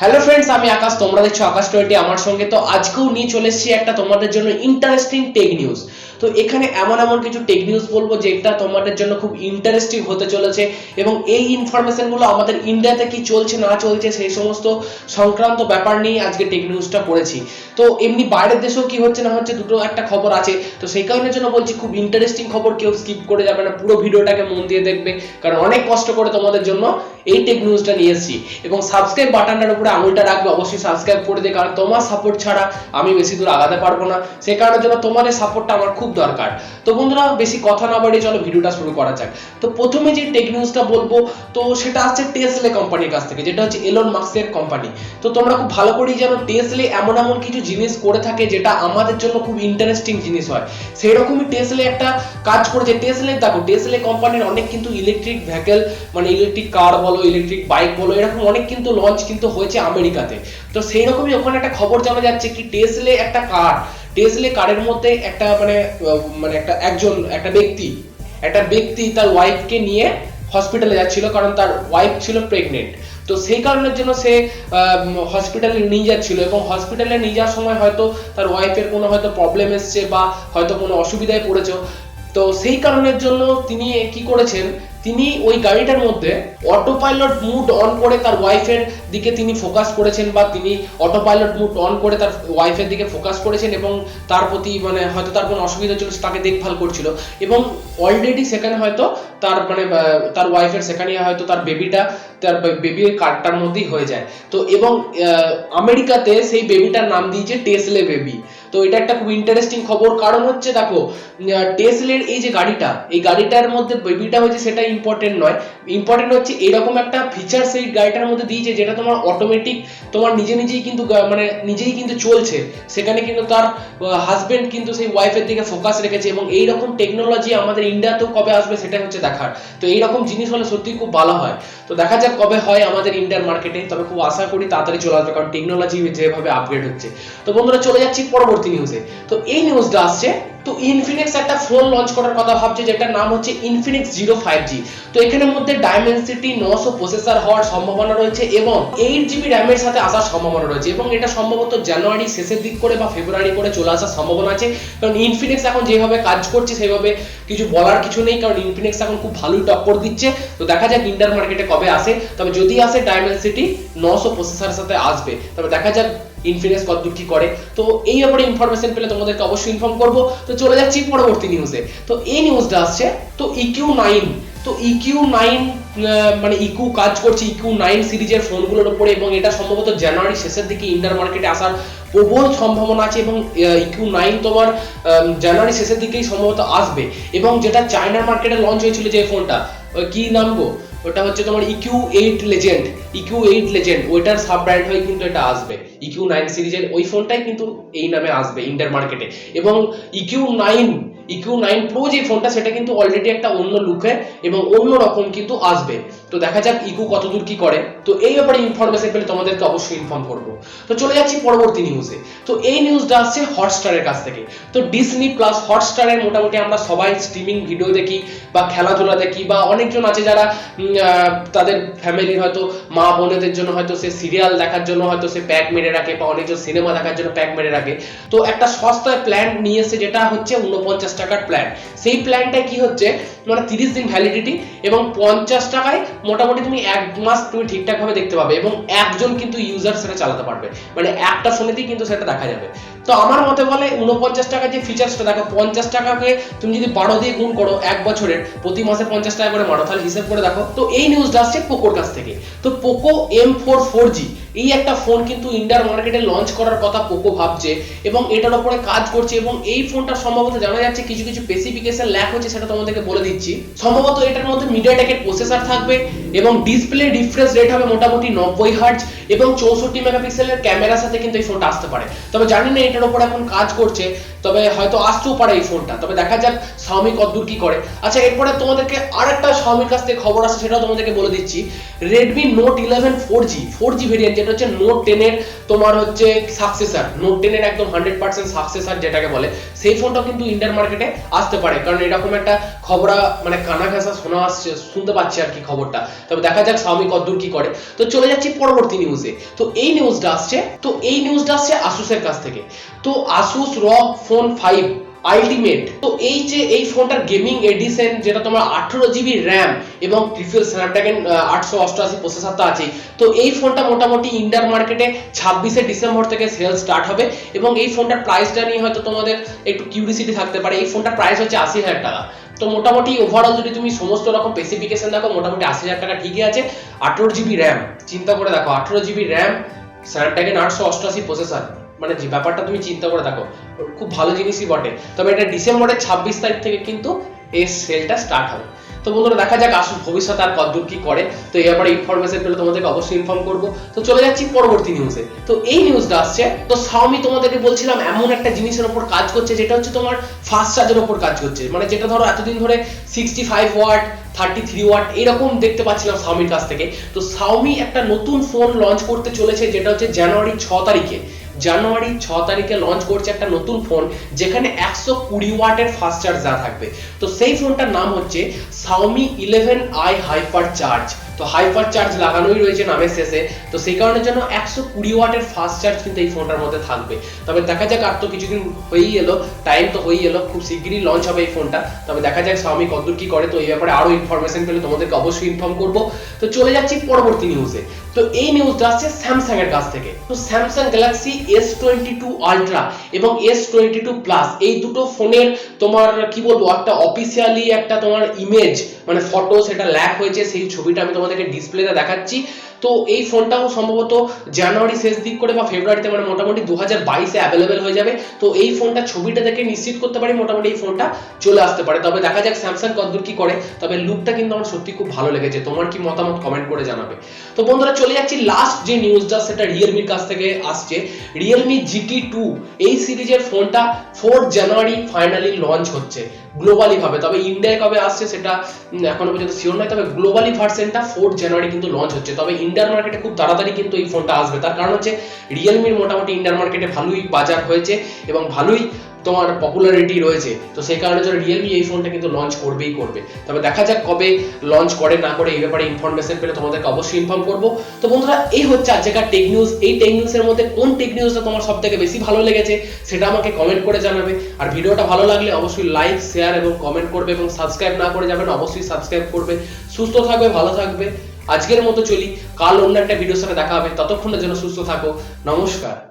Hello friends, আমি আকাশ। তোমরা দেখছো আকাশ 20 আমার সঙ্গে। তো আজকেও নিয়ে চলে এসেছি একটা তোমাদের জন্য ইন্টারেস্টিং টেক নিউজ। তো এখানে এমন এমন কিছু টেক নিউজ বলবো যেটা তোমাদের জন্য খুব ইন্টারেস্টিং হতে চলেছে, এবং এই ইনফরমেশনগুলো আমাদের ইন্ডিয়াতে কি চলছে না চলছে সেই সমস্ত সংক্রান্ত ব্যাপার নিয়ে আজকে টেক নিউজটা করেছি। তো এমনি বাইরের দেশেও কি হচ্ছে না হচ্ছে দুটো একটা খবর আছে, তো সেই কারণের জন্য বলছি খুব ইন্টারেস্টিং খবর, কেউ স্কিপ করে যাবে না, পুরো ভিডিওটাকে মন দিয়ে দেখবে, কারণ অনেক কষ্ট করে তোমাদের জন্য এই টেক নিউজটা নিয়ে এসেছি। এবং সাবস্ক্রাইব বাটনটার উপরে আঙুলটা রাখবে, অবশ্যই সাবস্ক্রাইব করে দে, কারণ তোমার সাপোর্ট ছাড়া আমি বেশি দূর আগাতে পারবো না। সেই কারণের জন্য তোমাদের সাপোর্টটা আমার খুব দরকার। তো বন্ধুরা, বেশি কথা না বাড়িয়ে চলো ভিডিওটা শুরু করা যাক। তো প্রথমে যে টেক নিউজটা বলবো, তো সেটা আসছে টেসলা কোম্পানির কাছ থেকে, যেটা হচ্ছে এলন মাস্কের কোম্পানি। তো তোমরা খুব ভালো করেই জানো টেসলা এমন এমন কিছু জিনিস করে থাকে যেটা আমাদের জন্য খুব ইন্টারেস্টিং জিনিস হয়। সেই রকমই টেসলা একটা কাজ করেছে। টেসলা দেখো, টেসলা কোম্পানির অনেক কিন্তু ইলেকট্রিক ভেহিকল, মানে ইলেকট্রিক কার বলো, ইলেকট্রিক বাইক বলো, এরকম অনেক কিন্তু লঞ্চ কিন্তু হয়েছে আমেরিকাতে। তো সেই রকমই ওখানে একটা খবর জানা যাচ্ছে কি টেসলা একটা কার, টেসলা কারের মধ্যে একটা মানে একটা ব্যক্তি তার ওয়াইফকে নিয়ে হসপিটালে যাচ্ছিল, কারণ তার ওয়াইফ ছিল প্রেগনেন্ট। তো সেই কারণের জন্য সে হসপিটালে নিয়ে যাচ্ছিল, এবং হসপিটালে নিয়ে যাওয়ার সময় হয়তো তার ওয়াইফের কোনো হয়তো প্রবলেম এসছে বা হয়তো কোনো অসুবিধায় পড়েছে। তো সেই কারণের জন্য তিনি কি করেছেন, তিনি ওই গাড়িটার মধ্যে অটো পাইলট মুড অন করে তার ওয়াইফের দিকে তিনি ফোকাস করেছেন, বা তিনি অটো পাইলট মুড অন করে তার ওয়াইফের দিকে ফোকাস করেছেন, এবং তার প্রতি মানে হয়তো তার কোনো অসুবিধা ছিল, তাকে দেখভাল করছিল, এবং অলরেডি সেখানে হয়তো তার তার ওয়াইফের সেখানে হয়তো তার বেবির কার্ডটার মধ্যেই হয়ে যায়। তো এবং আমেরিকাতে সেই বেবিটার নাম দিয়েছে টেসলা বেবি। তো এটা একটা খুব ইন্টারেস্টিং খবর, কারণ হচ্ছে দেখো টেসলার এই যে গাড়িটা, এই গাড়িটার মধ্যে বেবিটা হয়েছে সেটা ইম্পর্টেন্ট নয়, ইম্পর্টেন্ট হচ্ছে এরকম একটা ফিচার্স এই গাড়িটার মধ্যে দিয়েছে যেটা তোমার অটোমেটিক, তোমার নিজেই কিন্তু নিজেই কিন্তু চলছে। সেখানে কিন্তু তার হাজবেন্ড কিন্তু সেই ওয়াইফের দিকে ফোকাস রেখেছে, এবং এইরকম টেকনোলজি আমাদের ইন্ডিয়াতেও কবে আসবে সেটা হচ্ছে দেখার। তো এইরকম জিনিস হলে সত্যি খুব ভালো হয়। তো দেখা যাক কবে হয় আমাদের ইন্ডিয়ান মার্কেটে, তবে খুব আশা করি তাড়াতাড়ি চলে আসবে, কারণ টেকনোলজি যেভাবে আপগ্রেড হচ্ছে। তো বন্ধুরা, চলে যাচ্ছি পরবর্তী নিউজে। তো এই নিউজটা আসছে, তো ইনফিনিক্স একটা ফোন লঞ্চ করার কথা ভাবছে, যেটার নাম হচ্ছে ইনফিনিক্স জিরো 5G। তো এখানের মধ্যে ডায়মেনসিটি 900 প্রসেসর হওয়ার সম্ভাবনা রয়েছে, এবং 8GB র্যামের সাথে আসার সম্ভাবনা রয়েছে, এবং এটা সম্ভবত জানুয়ারি শেষের দিক করে বা ফেব্রুয়ারি করে চলে আসার সম্ভাবনা আছে। কারণ ইনফিনিক্স এখন যেভাবে কাজ করছে সেভাবে কিছু বলার কিছু নেই, কারণ ইনফিনিক্স এখন খুব ভালোই টক্কর দিচ্ছে। তো দেখা যাক ইন্ডিয়ান মার্কেটে কবে আসে, তবে যদি আসে ডায়মেনসিটি 900 প্রসেসরের সাথে আসবে, তবে দেখা যাক ইনফিনিক্স কতদূর কি করে। তো এই ব্যাপারে ইনফরমেশন পেলে তোমাদেরকে অবশ্যই ইনফর্ম করব। তো চলে যাচ্ছি পরবর্তী নিউজে। তো এই নিউজটা আসছে, তো EQ9, তো EQ9 মানে ইকু কাজ করছে EQ9 সিরিজের ফোনগুলোর উপরে, এবং এটা সম্ভবত জানুয়ারি শেষের দিকে ইন্ডিয়ান মার্কেটে আসার প্রবল সম্ভাবনা আছে, এবং EQ9 তোমার জানুয়ারি শেষের দিকেই সম্ভবত আসবে। এবং যেটা চায়নার মার্কেটে লঞ্চ হয়েছিল যে ফোনটা, কি নাম গো, ওটা হচ্ছে তোমার EQ8 লেজেন্ড, EQ8 লেজেন্ড, ওইটার সাব ব্র্যান্ড হয়ে কিন্তু এটা আসবে। EQ9 সিরিজের ওই ফোনটাই কিন্তু এই নামে আসবে ইন্ডিয়ান মার্কেটে। এবং EQ9 Pro যে ফোনটা, সেটা কিন্তু অলরেডি একটা অন্য লুকে এবং অন্য রকম কিন্তু আসবে। তো দেখা যাক ইকু কতদূর কি করে। তো এই ব্যাপারে ইনফরমেশন পেলে তোমাদেরকে অবশ্যই ইনফর্ম করব। তো চলে যাচ্ছি পরবর্তী নিউজে। তো এই নিউজটা আসছে হটস্টারের কাছ থেকে। তো ডিজনি প্লাস হটস্টারের মোটামুটি আমরা সবাই স্ট্রিমিং ভিডিও দেখি বা খেলাধুলা দেখি, বা অনেকজন আছে যারা তাদের ফ্যামিলির হয়তো মা বোনেদের জন্য হয়তো সে সিরিয়াল দেখার জন্য হয়তো সে প্যাক মেরে রাখে, বা অনেকজন সিনেমা দেখার জন্য প্যাক মেরে রাখে। তো একটা সস্তায় প্ল্যান নিয়ে এসে, যেটা হচ্ছে 49 টাকার প্ল্যান। সেই প্ল্যানটা কি হচ্ছে, মানে 30 দিন ভ্যালিডিটি, এবং 50 টাকায় মোটামুটি তুমি এক মাস তুমি ঠিকঠাক ভাবে দেখতে পাবে, এবং একজন কিন্তু ইউজার সেটা চালাতে পারবে, মানে একটা ফোনেতেই কিন্তু সেটা দেখা যাবে। তো আমার মতে বলে 49 টাকা যে ফিচার্সটা, দেখো 50 টাকাকে তুমি যদি 12 দিয়ে গুণ করো এক বছরের, প্রতি মাসে 50 টাকা করে মারো, তাহলে হিসাব করে দেখো। তো এই নিউজটা আসছে পোকোর কাছ থেকে। তো পোকো M4 4G এই একটা ফোন কিন্তু ইন্ডিয়ান মার্কেটে লঞ্চ করার কথা পোকো ভাবছে, এবং এটার উপরে কাজ করছে। এবং এই ফোনটা সম্ভবত জানা যাচ্ছে কিছু কিছু স্পেসিফিকেশন ল্যাক হচ্ছে, সেটা তোমাদেরকে বলে দিচ্ছি। সম্ভবত এটার মধ্যে মিডিয়াটেকের প্রসেসর থাকবে, এবং ডিসপ্লে রিফ্রেশ রেট হবে মোটামুটি 90 হার্টজ, এবং 64 মেগাপিক্সেলের ক্যামেরার সাথে কিন্তু এই ফোনটা আসতে পারে। তবে জানি না এটার উপর এখন কাজ করছে, তবে হয়তো আসতেও পারে এই ফোনটা। তবে দেখা যাক Xiaomi কতদূর কি করে। আচ্ছা, এরপরে তোমাদেরকে আরেকটা Xiaomiর কাছ থেকে খবর আছে, সেটাও তোমাদেরকে বলে দিচ্ছি। Redmi Note 11 4G ভেরিয়েন্ট, যেটা হচ্ছে Note 10 এর তোমার হচ্ছে সাকসেসর, Note 10 এর একদম 100% সাকসেসর যেটাকে বলে, সেই ফোনটাও কিন্তু ইন্ডিয়ান মার্কেটে আসতে পারে, কারণ এরকম একটা মানে কানা ঘেঁষা শুনতে পাচ্ছি আর কি খবরটা। তবে দেখা যাক Xiaomi কতদূর কি করে। তো চলে যাচ্ছি পরবর্তী নিউজে। তো এই নিউজটা আসছে Asus এর কাছ থেকে। তো Asus ROG Phone 5 আলটিমেট, তো এই ফোনটার গেমিং এডিশন যেটা তোমার 18GB র্যাম এবং ট্রিপল স্ন্যাপড্রাগন 888 প্রসেসর তো আছেই। তো এই ফোনটা মোটামুটি ইন্ডিয়ান মার্কেটে 26শে ডিসেম্বর থেকে সেল স্টার্ট হবে এবং এই ফোনটার প্রাইসটা নিয়ে হয়তো তোমাদের একটু কিউরিসিটি থাকতে পারে। এই ফোনটার প্রাইস হচ্ছে 80,000 টাকা। তো মোটামুটি ওভারঅল যদি তুমি সমস্ত রকম স্পেসিফিকেশন দেখো, মোটামুটি 80,000 টাকা ঠিকই আছে। 18GB র্যাম, চিন্তা করে দেখো, 18GB র্যাম, স্ন্যাপড্রাগন 888 প্রসেসর, মানে যে ব্যাপারটা তুমি চিন্তা করে দেখো, খুব ভালো জিনিসই বটে। তবে এটা ডিসেম্বরের 26 তারিখ থেকে কিন্তু এই সেলটা স্টার্ট হবে। তো বন্ধুরা দেখা যাক Asus ভবিষ্যতে আর কতদূর কি করে। তো এই ব্যাপারে ইনফরমেশন পেলে তোমাদেরকে অবশ্যই ইনফর্ম করব। তো চলে যাচ্ছি পরবর্তী নিউজে। তো এই নিউজটা আসছে, তো Xiaomi তোমাদেরকে বলছিলাম এমন একটা জিনিসের উপর কাজ করছে যেটা হচ্ছে তোমার ফাস্ট চার্জের উপর কাজ করছে, মানে যেটা ধরো এতদিন ধরে 65 ওয়াট 33 ওয়াট এরকম দেখতে পাচ্ছিলাম Xiaomiর কাছ থেকে। তো Xiaomi একটা নতুন ফোন লঞ্চ করতে চলেছে যেটা হচ্ছে জানুয়ারি 6 তারিখে লঞ্চ করছে একটা নতুন ফোন যেখানে 120 ওয়াটের ফাস্ট চার্জ থাকবে। তো সেই ফোনটার নাম হচ্ছে Xiaomi 11i হাইপার চার্জ। তো হাইপার চার্জ লাগানোই রয়েছে নামের শেষে, তো সেই কারণের জন্য 120 ওয়াটের ফাস্ট চার্জ কিন্তু এই ফোনটার মধ্যে থাকবে। তবে দেখা যাক, আর তো কিছুদিন হয়েই এলো, টাইম তো হয়েই এলো, খুব শিগগিরই লঞ্চ হবে এই ফোনটা। তবে দেখা যাক Xiaomi কতদূর কি করে। তো এই ব্যাপারে আরো ইনফরমেশন পেলে তোমাদেরকে অবশ্যই ইনফর্ম করব। তো চলে যাচ্ছি পরবর্তী নিউজে। তো এই নিউজটা আসছে স্যামসাং এর কাছ থেকে। তো স্যামসাং গ্যালাক্সি S22 আলট্রা এবং S22 প্লাস এই দুটো ফোনের তোমার কি বলবো, একটা অফিসিয়ালি একটা তোমার ইমেজ মানে ফটো সেটা ল্যাক হয়েছে, সেই ছবিটা আমি তোমাদেরকে ডিসপ্লেতে দেখাচ্ছি। তো এই ফোনটাও সম্ভবত জানুয়ারি শেষ দিক করে বা ফেব্রুয়ারিতে, মানে মোটামুটি 2022-এ অ্যাভেলেবেল হয়ে যাবে। তো এই ফোনটা ছবিটা দেখে নিশ্চিত করতে পারি মোটামুটি এই ফোনটা চলে আসতে পারে। তবে দেখা যাক স্যামসাং কতদূর কি করে। তবে লুকটা কিন্তু আমার সত্যি খুব ভালো লেগেছে। তোমার কি মতামত কমেন্ট করে জানাবে। তো বন্ধুরা চলে যাচ্ছি লাস্ট যে নিউজটা, সেটা রিয়েলমির কাছ থেকে আসছে। রিয়েলমি GT2 এই সিরিজের ফোনটা 4 জানুয়ারি ফাইনালি লঞ্চ হচ্ছে গ্লোবালি ভাবে। তবে ইন্ডিয়ায় কবে আসছে সেটা এখনো পর্যন্ত শিওর নয়। তবে গ্লোবালি ভার্সনটা 4 জানুয়ারি কিন্তু লঞ্চ হচ্ছে। তবে ইন্ডিয়ান মার্কেটে খুব তাড়াতাড়ি কিন্তু এই ফোনটা আসবে। তার কারণ হচ্ছে রিয়েলমির মোটামুটি ইন্ডিয়ান মার্কেটে ভালোই বাজার হয়েছে এবং ভালোই তোমার পপুলারিটি রয়েছে। তো সেই কারণে জন্য রিয়েলমি এই ফোনটা কিন্তু লঞ্চ করবেই করবে। তবে দেখা যাক কবে লঞ্চ করে না করে, এই ব্যাপারে ইনফরমেশন পেলে তোমাদেরকে অবশ্যই ইনফর্ম করব। তো বন্ধুরা এই হচ্ছে আজকের টেক নিউজ। এই টেক নিউজের মধ্যে কোন টেক নিউজটা তোমার সবথেকে বেশি ভালো লেগেছে সেটা আমাকে কমেন্ট করে জানাবে। আর ভিডিওটা ভালো লাগলে অবশ্যই লাইক শেয়ার এবং কমেন্ট করবে এবং সাবস্ক্রাইব না করে যাবেন অবশ্যই সাবস্ক্রাইব করবে। সুস্থ থাকবে, ভালো থাকবে। আজকের মতো চলি, কাল অন্য একটা ভিডিওর সাথে দেখা হবে। ততক্ষণের জন্য সুস্থ থাকো, নমস্কার।